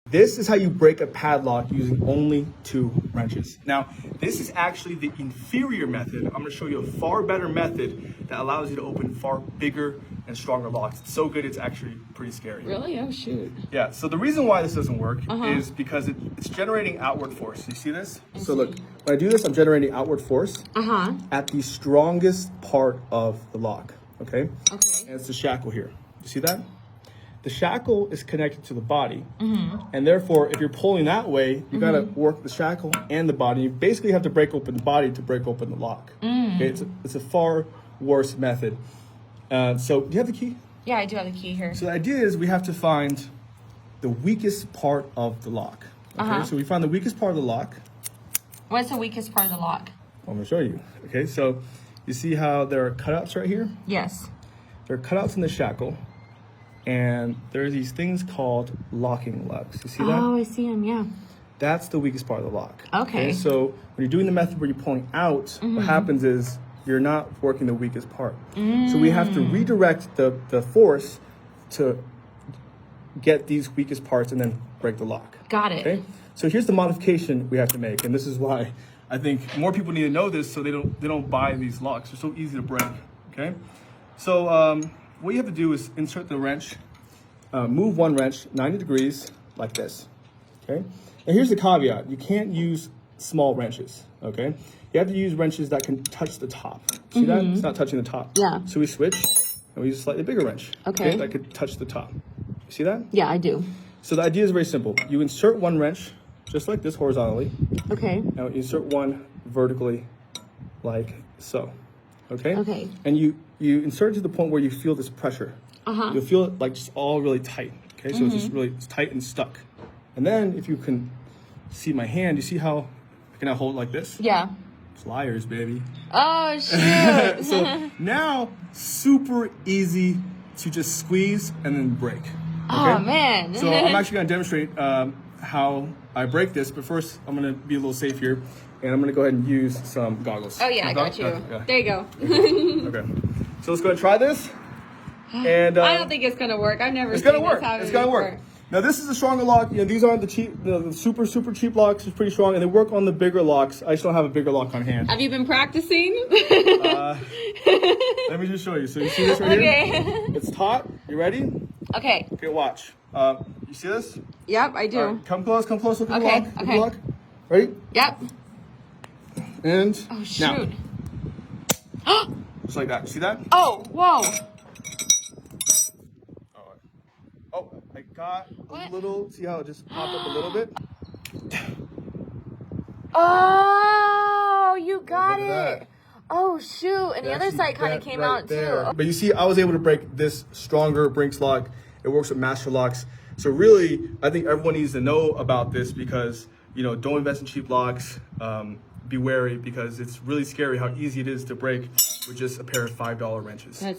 This is how you break a padlock using only 2 wrenches. Now, this is actually the inferior method. I'm gonna show you a far better method that allows you to open far bigger and stronger locks. It's so good, it's actually pretty scary. Really? Oh, shoot. Yeah, so the reason why this doesn't work is because it's generating outward force. You see this? So look, when I do this, I'm generating outward force at the strongest part of the lock, okay? Okay. And it's the shackle here. You see that? The shackle is connected to the body, and therefore, if you're pulling that way, you gotta work the shackle and the body. You basically have to break open the body to break open the lock. Okay, it's a far worse method. So, do you have the key? Yeah, I do have the key here. So the idea is we have to find the weakest part of the lock. Okay, so we find the weakest part of the lock. What's the weakest part of the lock? I'm gonna show you. Okay, so you see how there are cutouts right here? Yes. There are cutouts in the shackle. And there are these things called locking lugs. You see that? Oh, I see them, yeah. That's the weakest part of the lock. Okay. So when you're doing the method where you're pulling out, what happens is you're not working the weakest part. So we have to redirect the force to get these weakest parts and then break the lock. Got it. Okay. So here's the modification we have to make, and this is why I think more people need to know this so they don't buy these locks. They're so easy to break. Okay. So what you have to do is insert the wrench, move one wrench 90 degrees like this, okay? And here's the caveat. You can't use small wrenches, okay? You have to use wrenches that can touch the top. See that? It's not touching the top. Yeah. So we switch, and we use a slightly bigger wrench, Okay. that could touch the top. You see that? Yeah, I do. So the idea is very simple. You insert one wrench, just like this horizontally. Okay. Now insert one vertically, like so. Okay? Okay. And you insert it to the point where you feel this pressure. You'll feel it like just all really tight. Okay, so it's just really tight and stuck. And then if you can see my hand, you see how I can now hold it like this? Yeah. Pliers, baby. Oh, shoot. So now, super easy to just squeeze and then break. Okay? Oh, man. So I'm actually gonna demonstrate how I break this, but first I'm gonna be a little safe here. And I'm gonna go ahead and use some goggles. Oh, yeah, I got you. Yeah. There you go. Okay. So let's go ahead and try this. And I don't think it's going to work. I've never it's seen gonna work. this happen It's gonna work. before. Now this is a stronger lock. You know, these aren't the cheap, the super cheap locks. It's pretty strong, and they work on the bigger locks. I just don't have a bigger lock on hand. Have you been practicing? Let me just show you. So you see this right here? It's taut. You ready? Okay. Okay, watch. You see this? Yep, I do. All right, come close. Look at the Okay, lock. Look at okay. the lock. Ready? Yep. And Oh, shoot. now, just like that. See that? Oh, whoa. Oh, I got What? a little. See how it just popped up a little bit? Oh, you got Look at it. that. Oh, shoot. And the other Actually side kind of bent came right out, there. too. But you see, I was able to break this stronger Brinks lock. It works with master locks. So really, I think everyone needs to know about this because, you know, don't invest in cheap locks. Be wary because it's really scary how easy it is to break with just a pair of $5 wrenches.